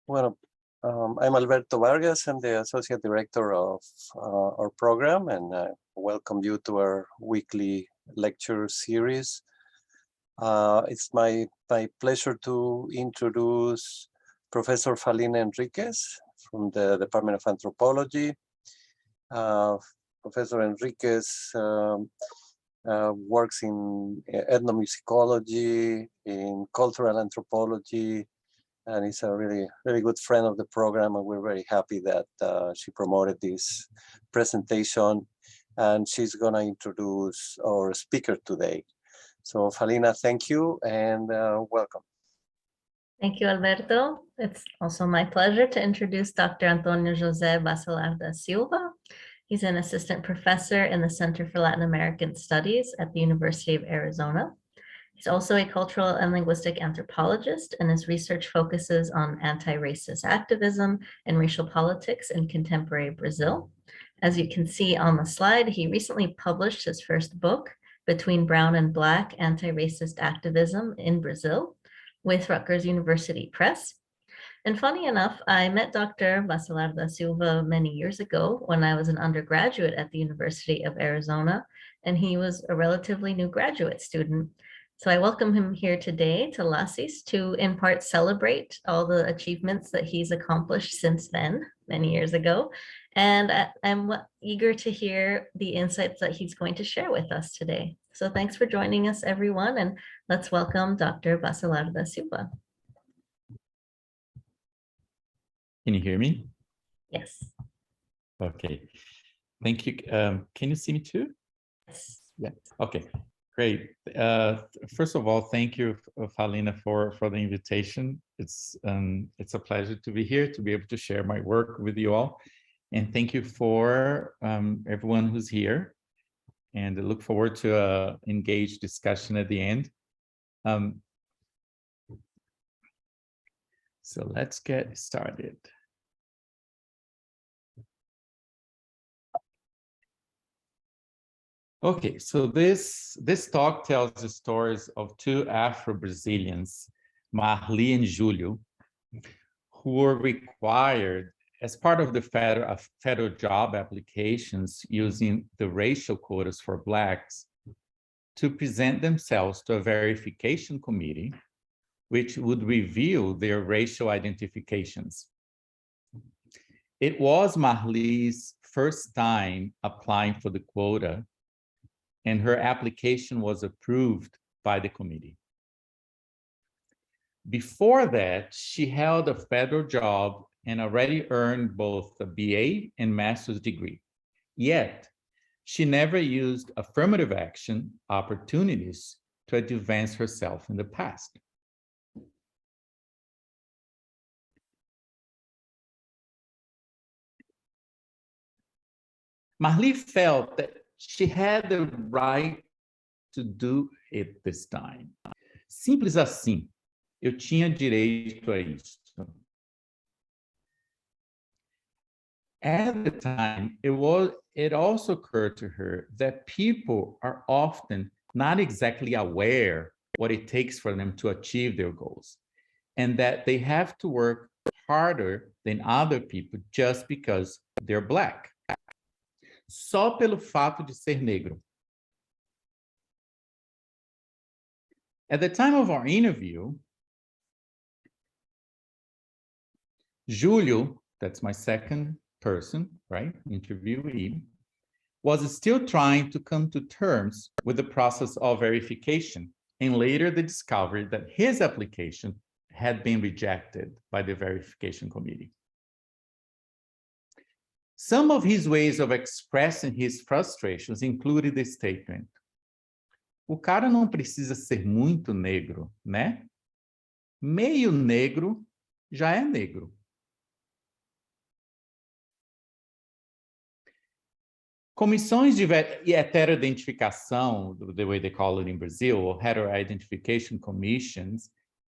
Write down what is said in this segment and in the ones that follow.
Well, I'm Alberto Vargas. I'm the Associate Director of our program, and I welcome you to our weekly lecture series. It's my pleasure to introduce Professor Falina Enriquez from the Department of Anthropology. Professor Enriquez works in ethnomusicology, in cultural anthropology, and is a really good friend of the program, and we're very happy that she promoted this presentation, and she's gonna introduce our speaker today. So Falina, thank you, and welcome. Thank you, Alberto. It's also my pleasure to introduce Dr. Antonio José Bacelar da Silva. He's an assistant professor in the Center for Latin American Studies at the University of Arizona. He's also a cultural and linguistic anthropologist, and his research focuses on anti-racist activism and racial politics in contemporary Brazil. As you can see on the slide, he recently published his first book, Between Brown and Black, Anti-Racist Activism in Brazil, with Rutgers University Press. And funny enough, I met Dr. Bacelar da Silva many years ago when I was an undergraduate at the University of Arizona, and he was a relatively new graduate student. So I welcome him here today to LACIS to in part celebrate all the achievements that he's accomplished since then, many years ago. And I'm eager to hear the insights that he's going to share with us today. So thanks for joining us, everyone, and let's welcome Dr. Bacelar da Silva. Can you hear me? Yes. Okay. Thank you. Can you see me too? Yes. Yeah. Okay. Great. First of all, thank you, Falina, for the invitation. It's a pleasure to be here, to be able to share my work with you all. And thank you for everyone who's here. And I look forward to an engaged discussion at the end. So let's get started. Okay, so this talk tells the stories of two Afro-Brazilians, Marli and Julio, who were required as part of the federal job applications using the racial quotas for Blacks to present themselves to a verification committee, which would reveal their racial identifications. It was Marli's first time applying for the quota, and her application was approved by the committee. Before that, she held a federal job and already earned both a BA and master's degree. Yet, she never used affirmative action opportunities to advance herself in the past. Marli felt that she had the right to do it this time. Simples assim, eu tinha direito a isso. At the time, it also occurred to her that people are often not exactly aware what it takes for them to achieve their goals, and that they have to work harder than other people just because they're Black. Só pelo fato de ser negro. At the time of our interview, Julio, that's my second person, right, interviewee, was still trying to come to terms with the process of verification, and later the discovery that his application had been rejected by the verification committee. Some of his ways of expressing his frustrations included the statement: o cara não precisa ser muito negro, né? Meio negro já é negro. Comissões de heteroidentificação, the way they call it in Brazil, or heteroidentification commissions,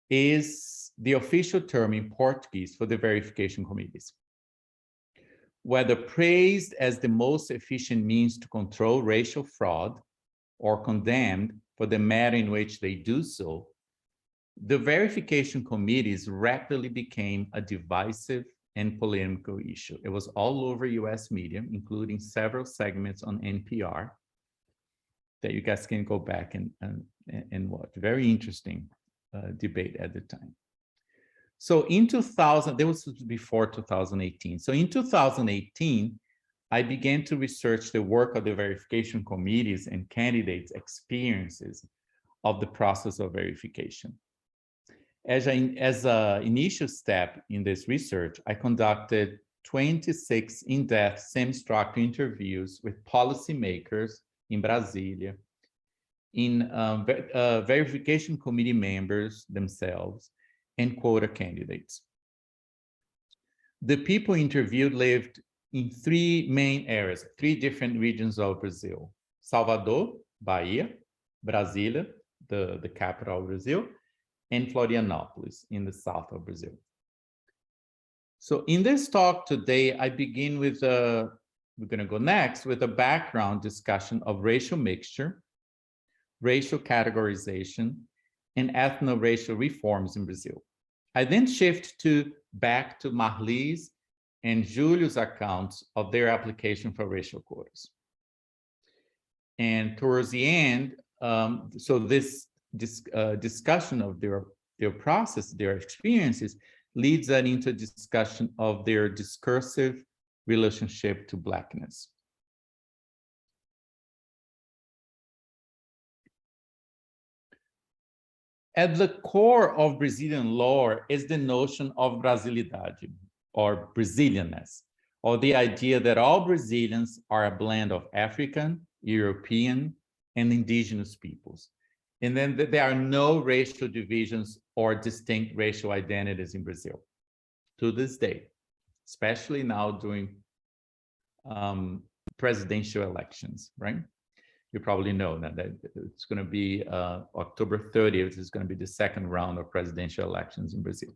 is the official term in Portuguese for the verification committees. Whether praised as the most efficient means to control racial fraud or condemned for the manner in which they do so, the verification committees rapidly became a divisive and polemical issue. It was all over US media, including several segments on NPR that you guys can go back and watch. Very interesting debate at the time. So in 2000, that was before 2018. So in 2018, I began to research the work of the verification committees and candidates' experiences of the process of verification. As an initial step in this research, I conducted 26 in-depth semi-structured interviews with policymakers in Brasilia, in verification committee members themselves, and quota candidates. The people interviewed lived in three main areas, three different regions of Brazil: Salvador, Bahia; Brasília, the capital of Brazil; and Florianópolis in the south of Brazil. So in this talk today, I begin with we're going to go next with a background discussion of racial mixture, racial categorization, and ethno-racial reforms in Brazil. I then shift back to Marli's and Julio's accounts of their application for racial quotas. And towards the end, so this discussion of their process, their experiences, leads that into a discussion of their discursive relationship to Blackness. At the core of Brazilian law is the notion of Brasilidade, or Brazilianness, or the idea that all Brazilians are a blend of African, European, and indigenous peoples. And then there are no racial divisions or distinct racial identities in Brazil to this day, especially now during presidential elections, right? You probably know that it's going to be October 30th is going to be the second round of presidential elections in Brazil.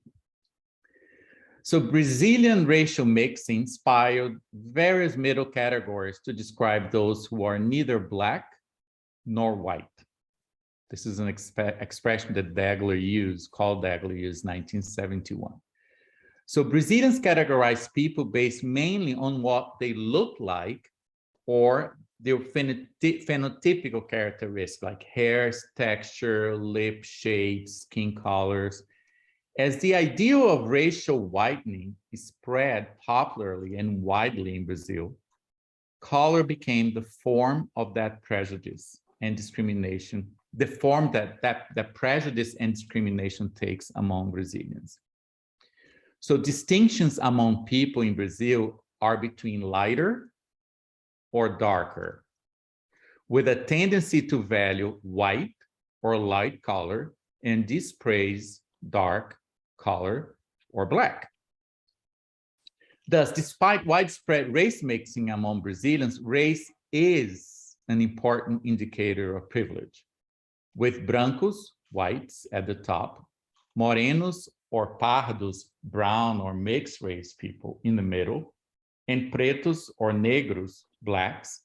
So Brazilian racial mix inspired various middle categories to describe those who are neither Black nor white. This is an expression that Carl Dagler used 1971. So Brazilians categorize people based mainly on what they look like or their phenotypical characteristics like hair texture, lip shape, skin colors. As the ideal of racial whitening is spread popularly and widely in Brazil, color became the form of that prejudice and discrimination, the form that prejudice and discrimination takes among Brazilians. So distinctions among people in Brazil are between lighter or darker, with a tendency to value white or light color and dispraise dark color or Black. Thus, despite widespread race mixing among Brazilians, race is an important indicator of privilege, with brancos, whites, at the top, morenos or pardos, brown or mixed race people in the middle, and pretos or negros, Blacks,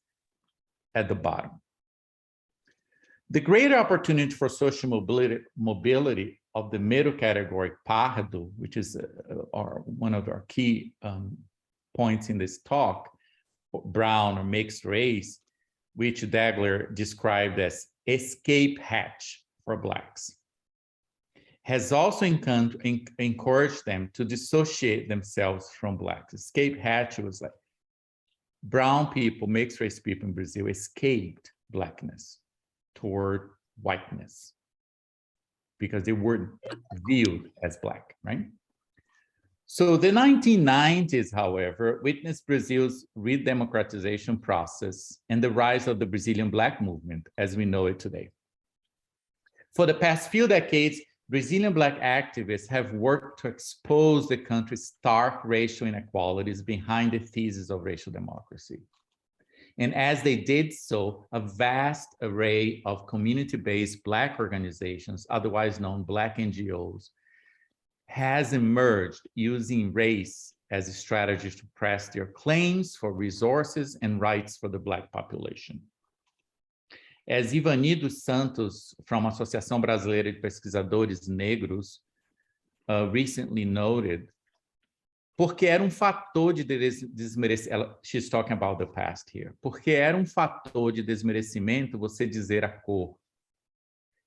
at the bottom. The greater opportunity for social mobility of the middle category, pardo, which is one of our key points in this talk, brown or mixed race, which Dagler described as escape hatch for Blacks, has also encouraged them to dissociate themselves from Blacks. Escape hatch was like brown people, mixed race people in Brazil escaped Blackness toward whiteness because they weren't viewed as Black, right? So the 1990s, however, witnessed Brazil's redemocratization process and the rise of the Brazilian Black movement as we know it today. For the past few decades, Brazilian Black activists have worked to expose the country's stark racial inequalities behind the thesis of racial democracy. And as they did so, a vast array of community-based Black organizations, otherwise known Black NGOs, has emerged using race as a strategy to press their claims for resources and rights for the Black population. As Ivani dos Santos, from Associação Brasileira de Pesquisadores Negros, recently noted, porque era fator de desmerecimento, she's talking about the past here, porque era fator de desmerecimento você dizer a cor.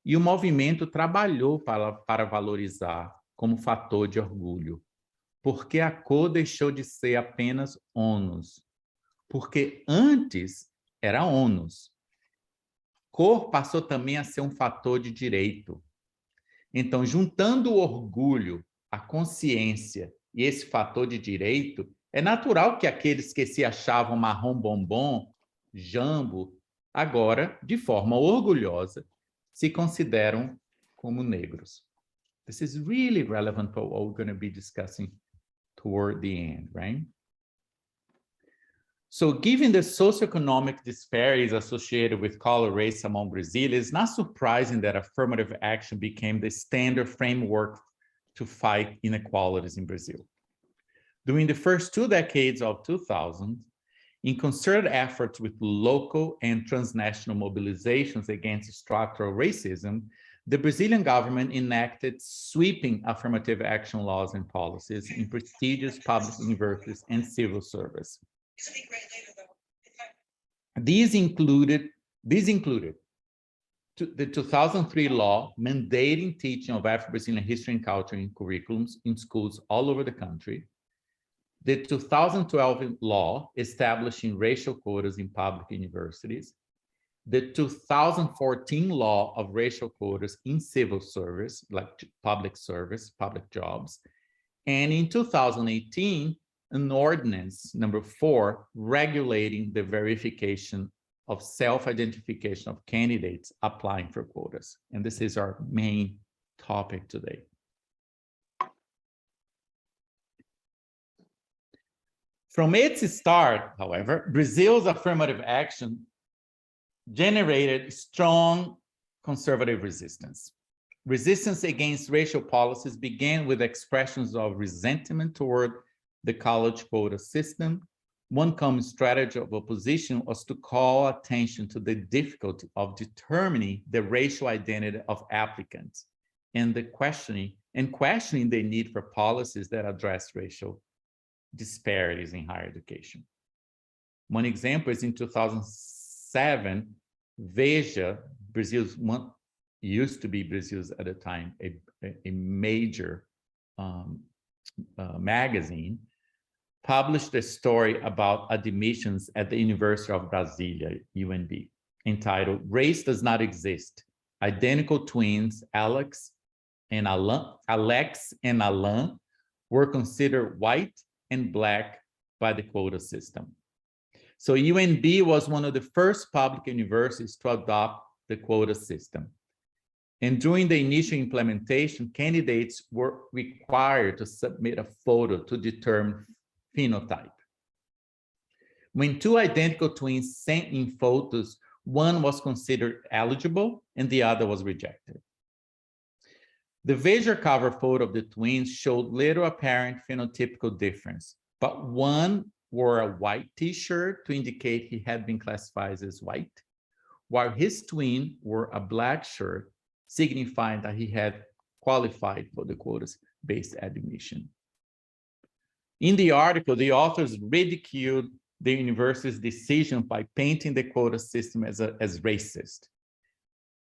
E o movimento trabalhou para valorizar como fator de orgulho, porque a cor deixou de ser apenas ônus, porque antes era ônus. Cor passou também a ser fator de direito. Então, juntando o orgulho, a consciência e esse fator de direito, é natural que aqueles que se achavam marrom bombom, jambo, agora, de forma orgulhosa, se consideram como negros. This is really relevant for what we're going to be discussing toward the end, right? So given the socioeconomic disparities associated with color race among Brazilians, it's not surprising that affirmative action became the standard framework to fight inequalities in Brazil. During the first 2 decades of 2000, in concerted efforts with local and transnational mobilizations against structural racism, the Brazilian government enacted sweeping affirmative action laws and policies in prestigious public universities and civil service. These included the 2003 law mandating teaching of Afro-Brazilian history and culture in curriculums in schools all over the country, the 2012 law establishing racial quotas in public universities, the 2014 law of racial quotas in civil service, like public service, public jobs, and in 2018, an ordinance, number 4, regulating the verification of self-identification of candidates applying for quotas. And this is our main topic today. From its start, however, Brazil's affirmative action generated strong conservative resistance. Resistance against racial policies began with expressions of resentment toward the college quota system. One common strategy of opposition was to call attention to the difficulty of determining the racial identity of applicants and questioning the need for policies that address racial disparities in higher education. One example is in 2007, Veja, used to be Brazil's at the time, a major magazine, published a story about admissions at the University of Brasilia, UNB, entitled "Race Does Not Exist. Identical twins Alex and Alain were considered white and black by the quota system." So UNB was one of the first public universities to adopt the quota system. And during the initial implementation, candidates were required to submit a photo to determine phenotype. When 2 identical twins sent in photos, one was considered eligible and the other was rejected. The Veja cover photo of the twins showed little apparent phenotypical difference, but one wore a white t-shirt to indicate he had been classified as white, while his twin wore a black shirt, signifying that he had qualified for the quotas-based admission. In the article, the authors ridiculed the university's decision by painting the quota system as racist.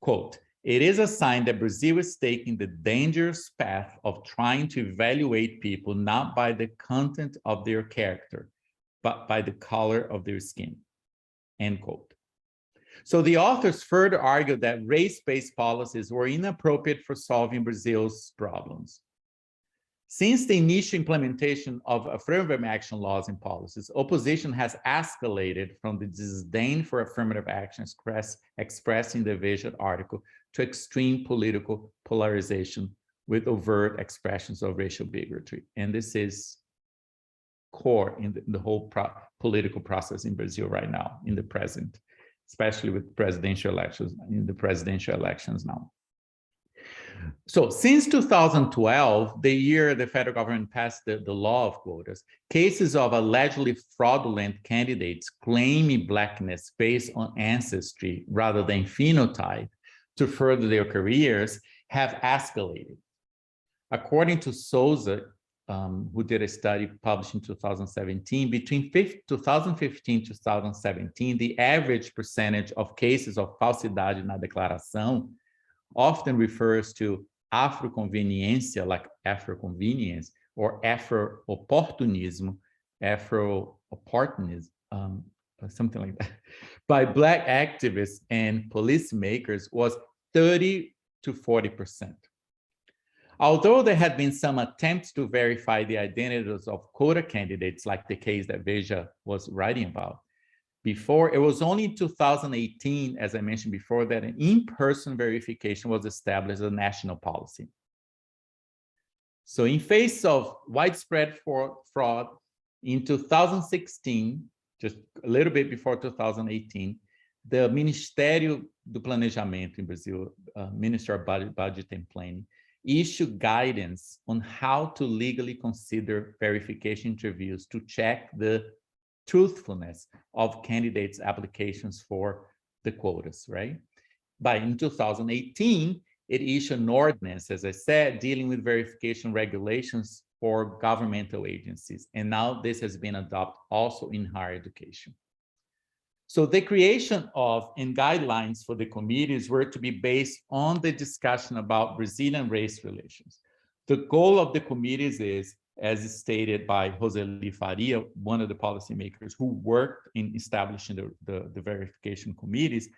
Quote, "It is a sign that Brazil is taking the dangerous path of trying to evaluate people not by the content of their character, but by the color of their skin," end quote. So the authors further argued that race-based policies were inappropriate for solving Brazil's problems. Since the initial implementation of affirmative action laws and policies, opposition has escalated from the disdain for affirmative action expressed in the Veja article to extreme political polarization with overt expressions of racial bigotry. And this is core in the whole political process in Brazil right now, in the present, especially with presidential elections, in the presidential elections now. So since 2012, the year the federal government passed the law of quotas, cases of allegedly fraudulent candidates claiming Blackness based on ancestry rather than phenotype to further their careers have escalated. According to Souza, who did a study published in 2017, between 2015 to 2017, the average percentage of cases of falsidade na declaração often refers to Afro-conveniência, like Afro-convenience, or Afro-opportunism, something like that, by Black activists and policymakers was 30 to 40%. Although there had been some attempts to verify the identities of quota candidates, like the case that Veja was writing about before, it was only in 2018, as I mentioned before, that an in-person verification was established as a national policy. So in face of widespread fraud in 2016, just a little bit before 2018, the Ministério do Planejamento in Brazil, Minister of Budget and Planning, issued guidance on how to legally consider verification interviews to check the truthfulness of candidates' applications for the quotas, right? But in 2018, it issued an ordinance, as I said, dealing with verification regulations for governmental agencies. And now this has been adopted also in higher education. So the creation of and guidelines for the committees were to be based on the discussion about Brazilian race relations. The goal of the committees is, as stated by Roseli Faria, one of the policymakers who worked in establishing the verification committees,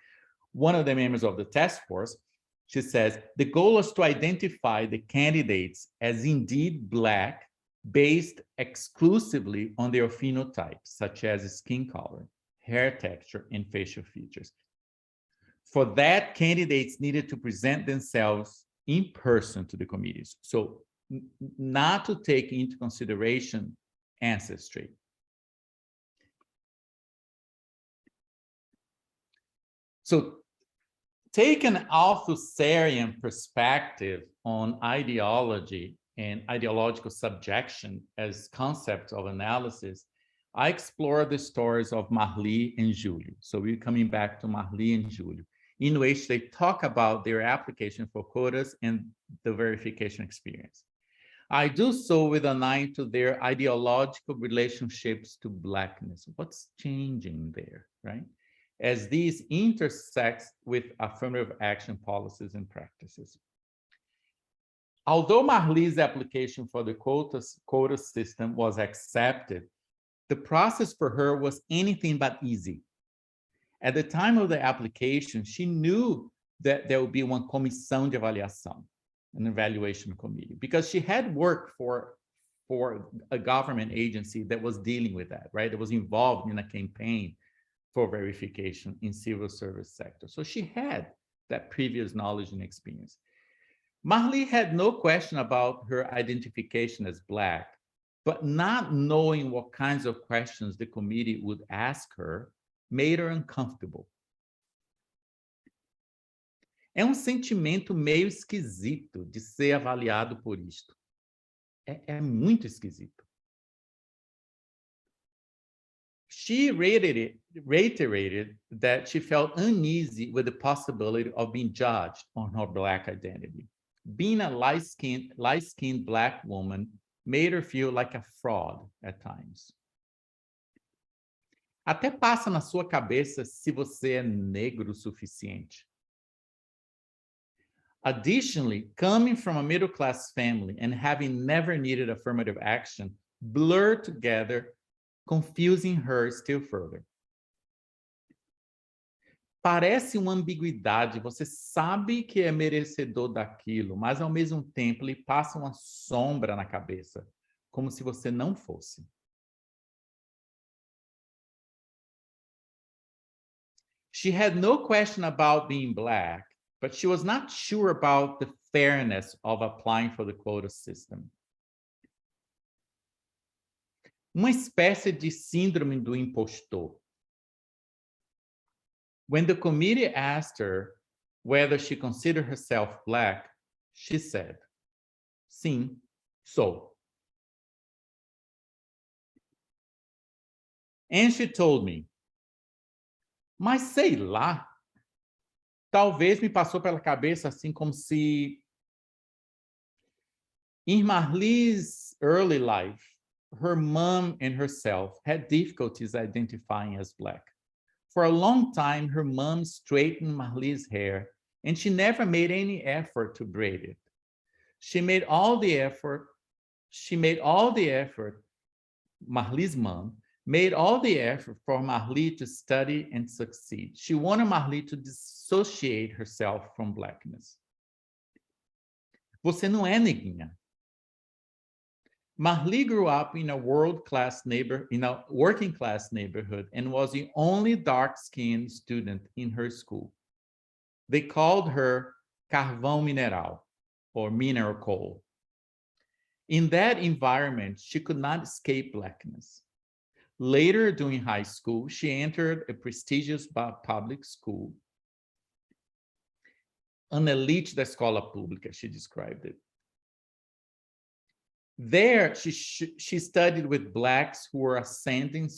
one of the members of the task force, she says, the goal is to identify the candidates as indeed Black based exclusively on their phenotypes, such as skin color, hair texture, and facial features. For that, candidates needed to present themselves in person to the committees. So not to take into consideration ancestry. So take an Althusserian perspective on ideology and ideological subjection as concepts of analysis, I explore the stories of Marli and Júlio. So we're coming back to Marli and Júlio, in which they talk about their application for quotas and the verification experience. I do so with an eye to their ideological relationships to Blackness. What's changing there, right? As these intersect with affirmative action policies and practices. Although Marli's application for the quota system was accepted, the process for her was anything but easy. At the time of the application, she knew that there would be one comissão de avaliação, an evaluation committee, because she had worked for a government agency that was dealing with that, right? That was involved in a campaign for verification in civil service sector. So she had that previous knowledge and experience. Marli had no question about her identification as Black, but not knowing what kinds of questions the committee would ask her made her uncomfortable. É sentimento meio esquisito de ser avaliado por isto. É muito esquisito. She reiterated that she felt uneasy with the possibility of being judged on her Black identity. Being a light-skinned Black woman made her feel like a fraud at times. Até passa na sua cabeça se você é negro o suficiente. Additionally, coming from a middle-class family and having never needed affirmative action blurred together, confusing her still further. Parece uma ambiguidade, você sabe que é merecedor daquilo, mas ao mesmo tempo lhe passa uma sombra na cabeça, como se você não fosse. She had no question about being Black, but she was not sure about the fairness of applying for the quota system. Uma espécie de síndrome do impostor. When the committee asked her whether she considered herself Black, She said, sim, sou. And she told me, mas sei lá, talvez me passou pela cabeça assim como se in Marli's early life, her mom and herself had difficulties identifying as Black. For a long time, her mom straightened Marli's hair, and she never made any effort to braid it. She made all the effort, Marli's mom made all the effort for Marli to study and succeed. She wanted Marli to dissociate herself from Blackness. Você não é neguinha. Marli grew up in a working class neighborhood and was the only dark-skinned student in her school. They called her carvão mineral, or mineral coal. In that environment, she could not escape Blackness. Later, during high school, she entered a prestigious public school, an elite da escola pública, she described it. There, she studied with Blacks who were ascending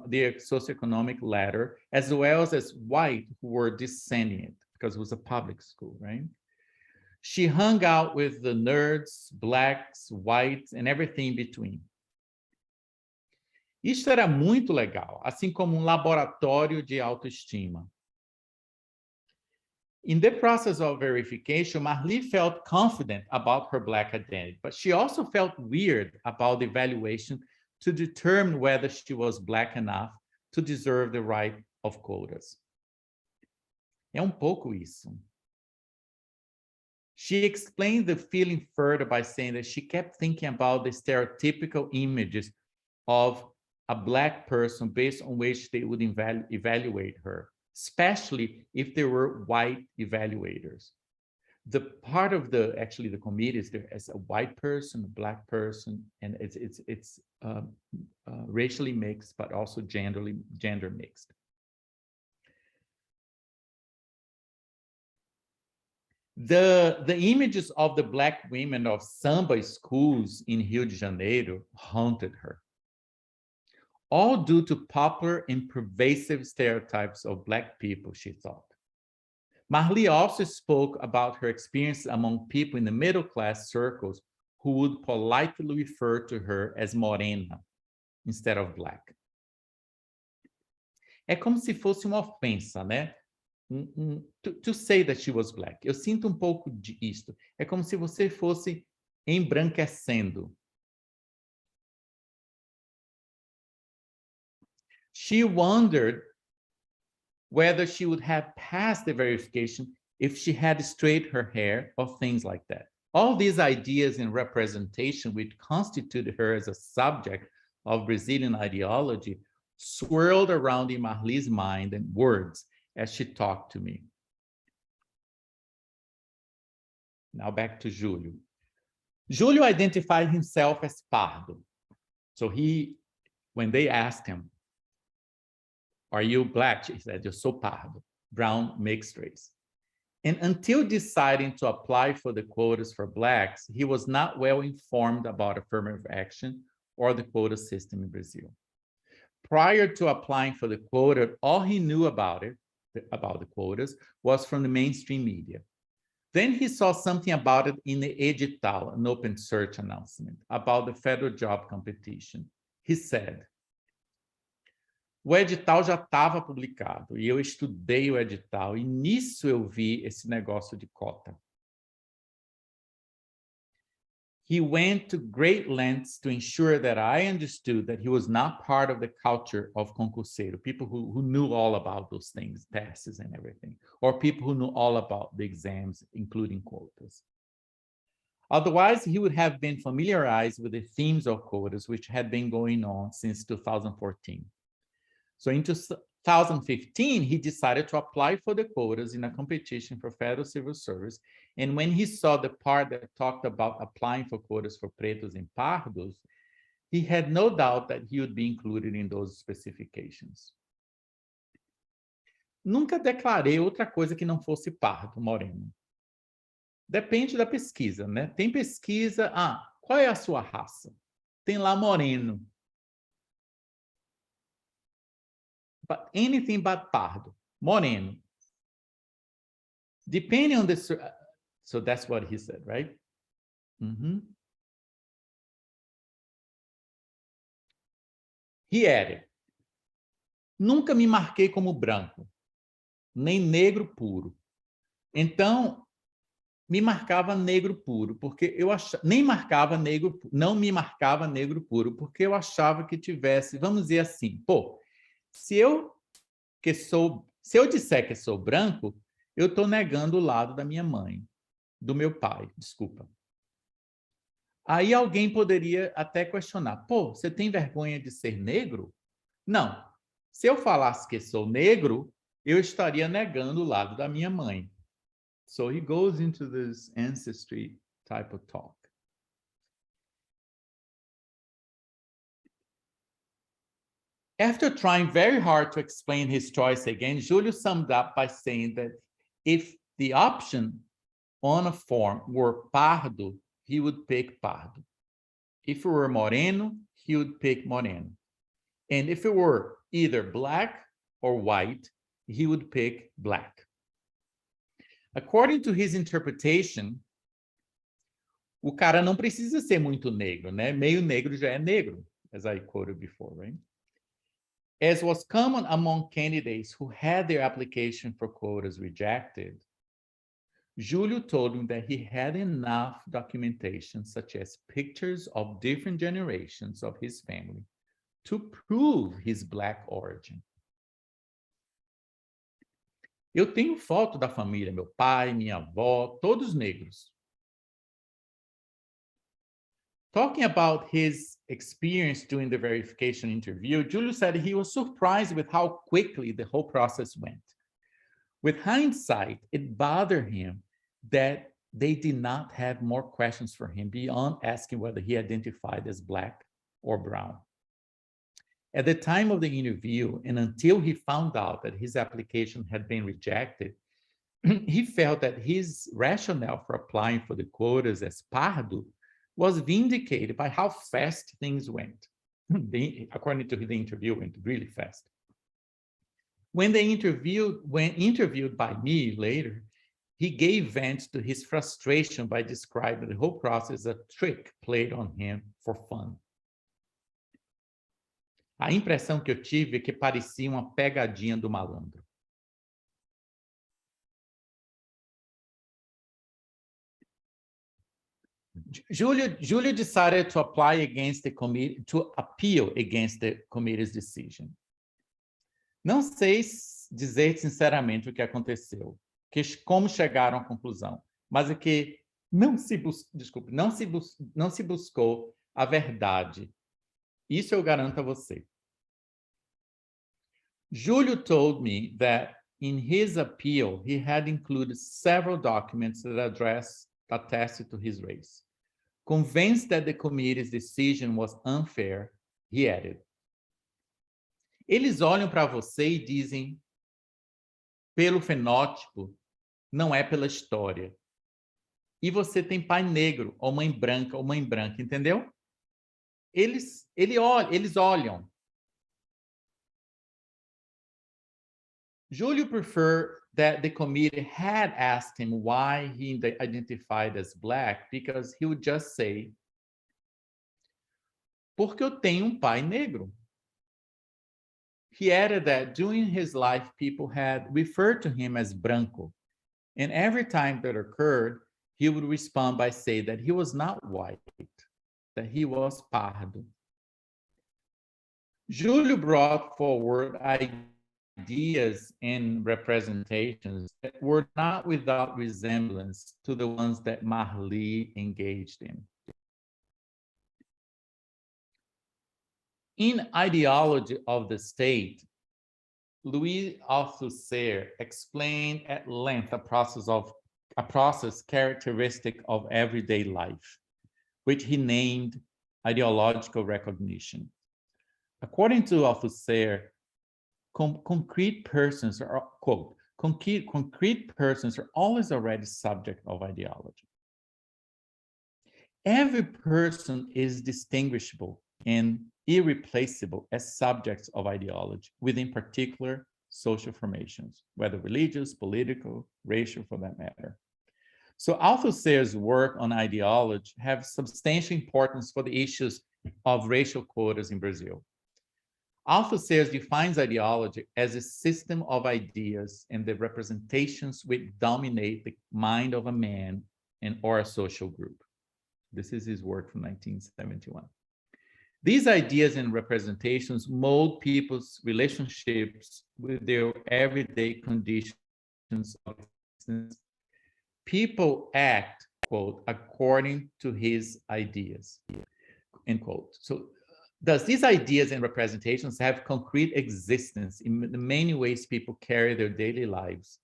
their socioeconomic ladder, as well as white who were descending it, because it was a public school, right? She hung out with the nerds, Blacks, whites, and everything in between. Isso era muito legal, assim como laboratório de autoestima. In the process of verification, Marli felt confident about her Black identity, but she also felt weird about the evaluation to determine whether she was Black enough to deserve the right of quotas. É pouco isso. She explained the feeling further by saying that she kept thinking about the stereotypical images of a Black person based on which they would evaluate her, especially if there were white evaluators. The part of the committee is there as a white person, a Black person, and it's racially mixed, but also gender mixed. The images of the Black women of samba schools in Rio de Janeiro haunted her, all due to popular and pervasive stereotypes of Black people, she thought. Marli also spoke about her experience among people in the middle-class circles who would politely refer to her as morena instead of Black. É como se fosse uma ofensa, né? To say that she was Black. Eu sinto pouco disso. É como se você fosse embranquecendo. She wondered whether she would have passed the verification if she had straightened her hair or things like that. All these ideas and representation which constituted her as a subject of Brazilian ideology swirled around in Marli's mind and words as she talked to me. Now back to Júlio. Júlio identified himself as pardo. So when they asked him, "Are you Black?" he said, "Eu sou pardo, brown mixed race." And until deciding to apply for the quotas for Blacks, he was not well informed about affirmative action or the quota system in Brazil. Prior to applying for the quota, all he knew about the quotas was from the mainstream media. Then he saw something about it in the edital, an open search announcement about the federal job competition. He said, o edital já estava publicado e eu estudei o edital e nisso eu vi esse negócio de cota. He went to great lengths to ensure that I understood that he was not part of the culture of concurseiro, people who knew all about those things, tests and everything, or people who knew all about the exams, including quotas. Otherwise, he would have been familiarized with the themes of quotas, which had been going on since 2014. So in 2015, he decided to apply for the quotas in a competition for federal civil service. And when he saw the part that talked about applying for quotas for pretos and pardos, he had no doubt that he would be included in those specifications. Nunca declarei outra coisa que não fosse pardo, moreno. Depende da pesquisa, né? Tem pesquisa, qual é a sua raça? Tem lá moreno. But anything but pardo, moreno. Depending on the, so that's what he said, right? He added, nunca me marquei como branco, nem negro puro. Então, me marcava negro puro, porque eu achava, nem marcava negro, não me marcava negro puro, porque eu achava que tivesse, vamos dizer assim, pô, se eu disser que sou branco, eu estou negando o lado da minha mãe, do meu pai, desculpa. Aí alguém poderia até questionar, pô, você tem vergonha de ser negro? Não. Se eu falasse que sou negro, eu estaria negando o lado da minha mãe. So he goes into this ancestry type of talk. After trying very hard to explain his choice again, Julio summed up by saying that if the option on a form were pardo, he would pick pardo. If it were moreno, he would pick moreno. And if it were either black or white, he would pick black. According to his interpretation, o cara não precisa ser muito negro, né? Meio negro já é negro, as I quoted before, right? As was common among candidates who had their application for quotas rejected, Julio told him that he had enough documentation, such as pictures of different generations of his family, to prove his black origin. Eu tenho foto da família, meu pai, minha avó, todos negros. Talking about his experience during the verification interview, Julio said he was surprised with how quickly the whole process went. With hindsight, it bothered him that they did not have more questions for him beyond asking whether he identified as black or brown. At the time of the interview, and until he found out that his application had been rejected, he felt that his rationale for applying for the quotas as pardo was vindicated by how fast things went. According to the interview, it went really fast. When interviewed by me later, he gave vent to his frustration by describing the whole process as a trick played on him for fun. A impressão que eu tive é que parecia uma pegadinha do malandro. Julio decided to apply against the committee, to appeal against the committee's decision. Não sei dizer sinceramente o que aconteceu, como chegaram à conclusão, mas é que não se buscou a verdade. Isso eu garanto a você. Julio told me that in his appeal, he had included several documents that attested to his race. Convinced that the committee's decision was unfair, he added, eles olham para você e dizem, pelo fenótipo, não é pela história. E você tem pai negro, ou mãe branca, entendeu? Eles olham. Julio preferred that the committee had asked him why he identified as black, because he would just say, porque eu tenho pai negro. He added that during his life, people had referred to him as branco, and every time that occurred, he would respond by saying that he was not white, that he was pardo. Julio brought forward ideas and representations that were not without resemblance to the ones that Marli engaged in. In Ideology of the State, Louis Althusser explained at length a process characteristic of everyday life, which he named ideological recognition. According to Althusser, concrete persons are, quote, concrete persons are always already subject of ideology. Every person is distinguishable and irreplaceable as subjects of ideology within particular social formations, whether religious, political, racial, for that matter. So Althusser's work on ideology have substantial importance for the issues of racial quotas in Brazil. Althusser defines ideology as a system of ideas and the representations which dominate the mind of a man and or a social group. This is his work from 1971. These ideas and representations mold people's relationships with their everyday conditions of existence. People act, quote, according to his ideas, end quote. So thus, these ideas and representations have concrete existence in the many ways people carry their daily lives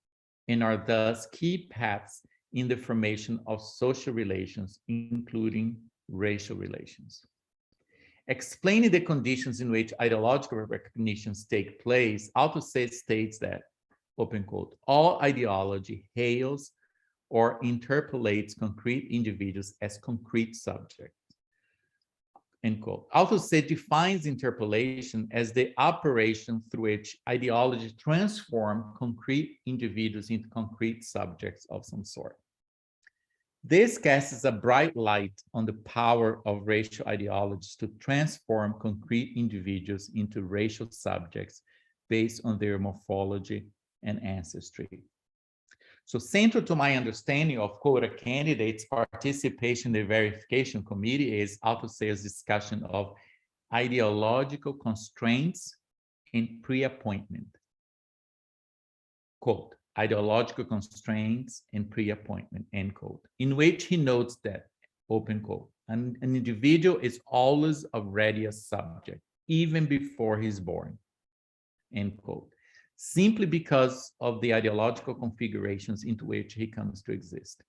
and are thus key paths in the formation of social relations, including racial relations. Explaining the conditions in which ideological recognitions take place, Althusser states that, open quote, all ideology hails or interpolates concrete individuals as concrete subjects, end quote. Althusser defines interpolation as the operation through which ideology transforms concrete individuals into concrete subjects of some sort. This casts a bright light on the power of racial ideologies to transform concrete individuals into racial subjects based on their morphology and ancestry. So central to my understanding of quota candidates' participation in the verification committee is Althusser's discussion of ideological constraints in pre-appointment. Quote, ideological constraints and pre-appointment, end quote, in which he notes that, open quote, an individual is always already a subject, even before he's born, end quote, simply because of the ideological configurations into which he comes to exist.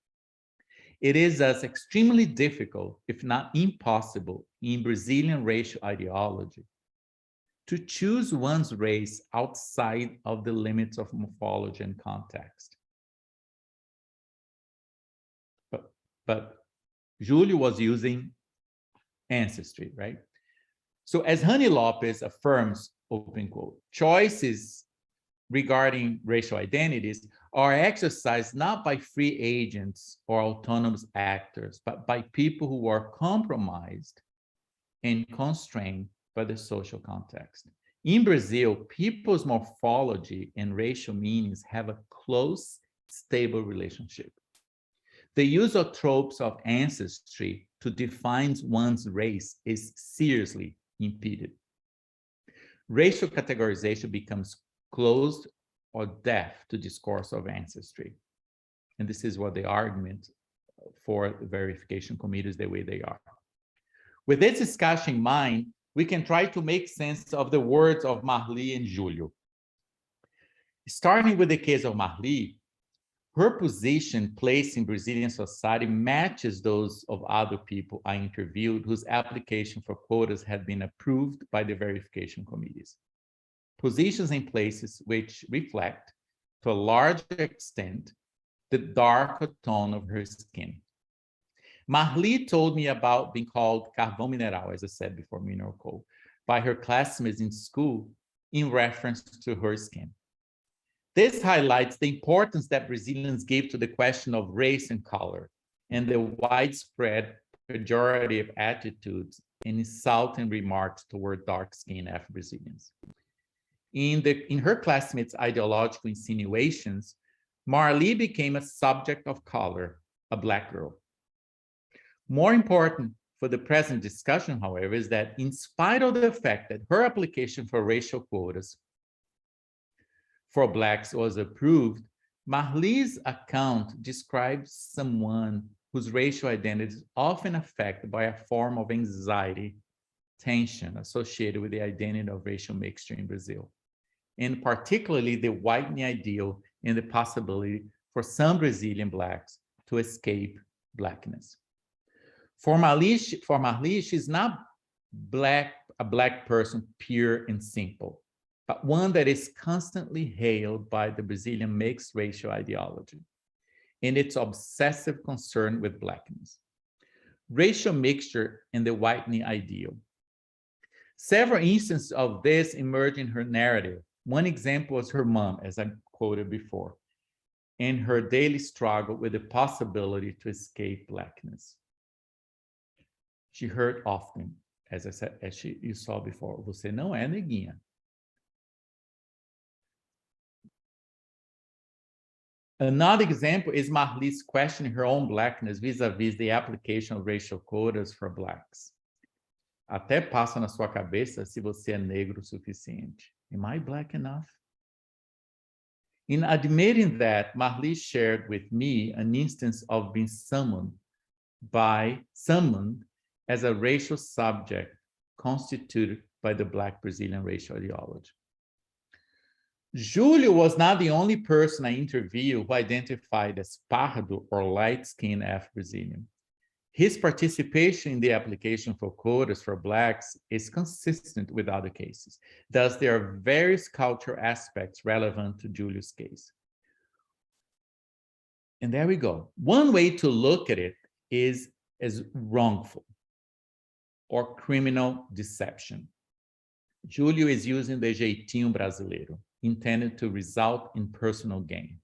It is thus extremely difficult, if not impossible, in Brazilian racial ideology to choose one's race outside of the limits of morphology and context. But Julio was using ancestry, right? So as Hani Lopes affirms, open quote, choices regarding racial identities are exercised not by free agents or autonomous actors, but by people who are compromised and constrained by the social context. In Brazil, people's morphology and racial meanings have a close, stable relationship. The use of tropes of ancestry to define one's race is seriously impeded. Racial categorization becomes closed or deaf to discourse of ancestry. And this is what the argument for the verification committees the way they are. With this discussion in mind, we can try to make sense of the words of Marli and Julio. Starting with the case of Marli, her position placed in Brazilian society matches those of other people I interviewed whose application for quotas had been approved by the verification committees. Positions in places which reflect, to a large extent, the darker tone of her skin. Marli told me about being called carvão mineral, as I said before, mineral coal, by her classmates in school in reference to her skin. This highlights the importance that Brazilians give to the question of race and color and the widespread pejorative attitudes and insulting remarks toward dark-skinned Afro-Brazilians. In her classmates' ideological insinuations, Marli became a subject of color, a Black girl. More important for the present discussion, however, is that in spite of the fact that her application for racial quotas for Blacks was approved, Marli's account describes someone whose racial identity is often affected by a form of anxiety, tension associated with the identity of racial mixture in Brazil, and particularly the whitening ideal and the possibility for some Brazilian Blacks to escape Blackness. For Marli, she's not a Black person, pure and simple. but one that is constantly hailed by the Brazilian mixed racial ideology in its obsessive concern with Blackness. Racial mixture and the whitening ideal. Several instances of this emerge in her narrative. One example was her mom, as I quoted before, and her daily struggle with the possibility to escape Blackness. She heard often, as I said, you saw before, você não é neguinha. Another example is Marli's questioning her own Blackness vis-a-vis the application of racial quotas for Blacks. Até passa na sua cabeça se você é negro o suficiente. Am I Black enough? In admitting that, Marli shared with me an instance of being summoned as a racial subject constituted by the Black Brazilian racial ideology. Julio was not the only person I interviewed who identified as pardo or light-skinned Afro-Brazilian. His participation in the application for quotas for Blacks is consistent with other cases. Thus, there are various cultural aspects relevant to Julio's case. And there we go. One way to look at it is as wrongful or criminal deception. Julio is using the jeitinho brasileiro, intended to result in personal gain.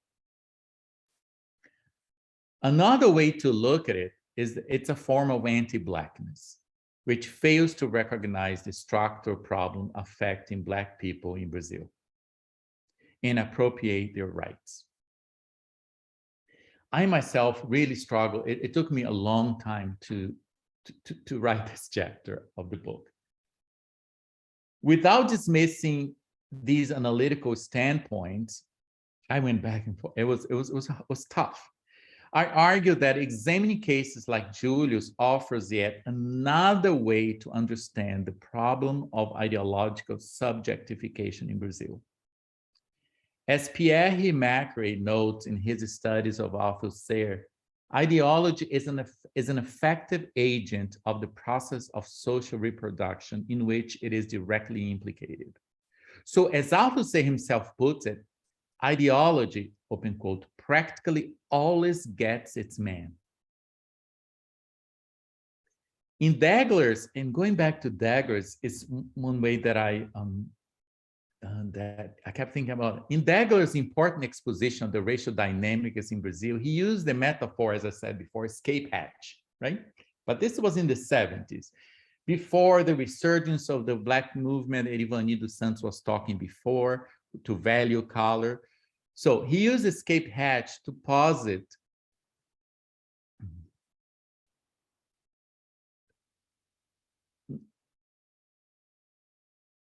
Another way to look at it is it's a form of anti-blackness, which fails to recognize the structural problem affecting Black people in Brazil and appropriate their rights. I myself really struggled. It took me a long time to write this chapter of the book. Without dismissing these analytical standpoints, I went back and forth. It was tough. I argue that examining cases like Julio's offers yet another way to understand the problem of ideological subjectification in Brazil. As Pierre Macri notes in his studies of Althusser, ideology is an effective agent of the process of social reproduction in which it is directly implicated. So as Althusser himself puts it, ideology, open quote, practically always gets its man. In Dagler's, and going back to Dagler's is one way that I kept thinking about. In Dagler's important exposition of the racial dynamics in Brazil, he used the metaphor, as I said before, escape hatch, right? But this was in the 70s, before the resurgence of the Black movement. Ivanildo Santos was talking before, to value color. So he used escape hatch to posit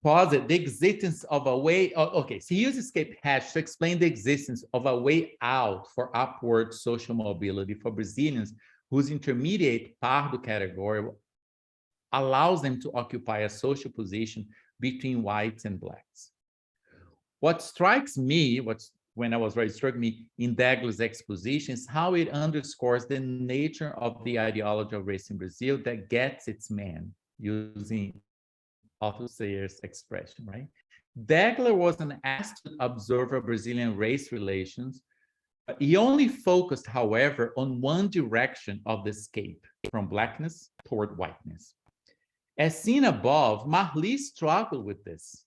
the existence of a way. Okay, so he used escape hatch to explain the existence of a way out for upward social mobility for Brazilians whose intermediate pardo category allows them to occupy a social position between whites and Blacks. What strikes me, when I was struck me in Dagler's exposition, is how it underscores the nature of the ideology of race in Brazil that gets its man, using Althusser's expression, right? Dagler was an astute observer of Brazilian race relations. He only focused, however, on one direction of the escape from Blackness toward whiteness. As seen above, Marli struggled with this.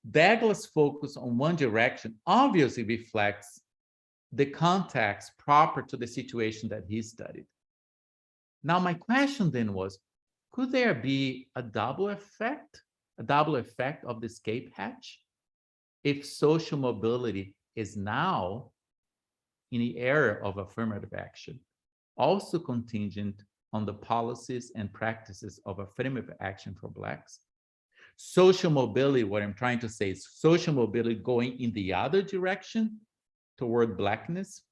Dagler's focus on one direction obviously reflects the context proper to the situation that he studied. Now, my question then was, could there be a double effect of the escape hatch if social mobility is now, in the era of affirmative action, also contingent on the policies and practices of affirmative action for Blacks? Social mobility, what I'm trying to say is social mobility going in the other direction toward Blackness.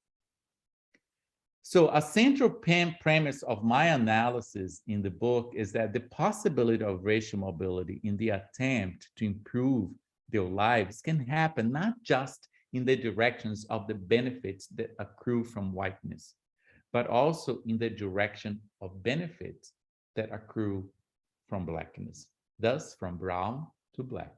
So a central premise of my analysis in the book is that the possibility of racial mobility in the attempt to improve their lives can happen not just in the directions of the benefits that accrue from whiteness, but also in the direction of benefits that accrue from Blackness, thus from brown to Black.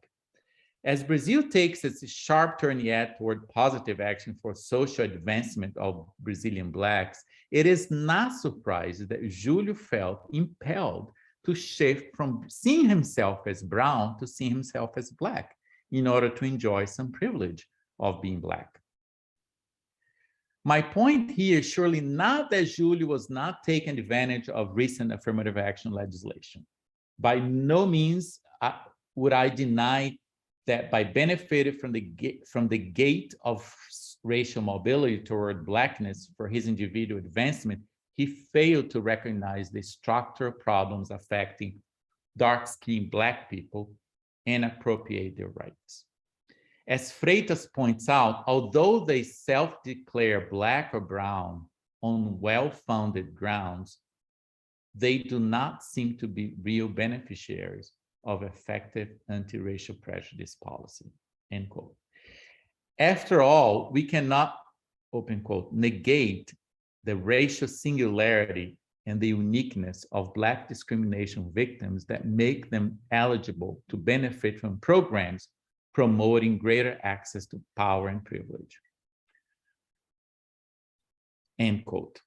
As Brazil takes its sharp turn yet toward positive action for social advancement of Brazilian Blacks, it is not surprising that Júlio felt impelled to shift from seeing himself as brown to seeing himself as Black in order to enjoy some privilege of being Black. My point here is surely not that Júlio was not taking advantage of recent affirmative action legislation. By no means would I deny that by benefiting from the gate of racial mobility toward Blackness for his individual advancement, he failed to recognize the structural problems affecting dark-skinned Black people and appropriate their rights. As Freitas points out, although they self-declare Black or brown on well-founded grounds, they do not seem to be real beneficiaries of effective anti-racial prejudice policy, end quote. After all, we cannot, open quote, negate the racial singularity and the uniqueness of Black discrimination victims that make them eligible to benefit from programs promoting greater access to power and privilege, end quote.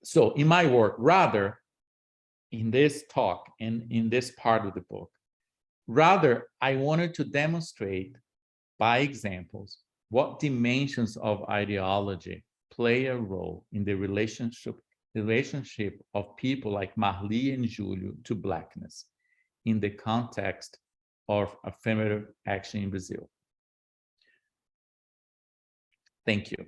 So in my work, rather, in this talk and in this part of the book, rather, I wanted to demonstrate by examples what dimensions of ideology play a role in the relationship of people like Marli and Júlio to Blackness in the context of affirmative action in Brazil. Thank you.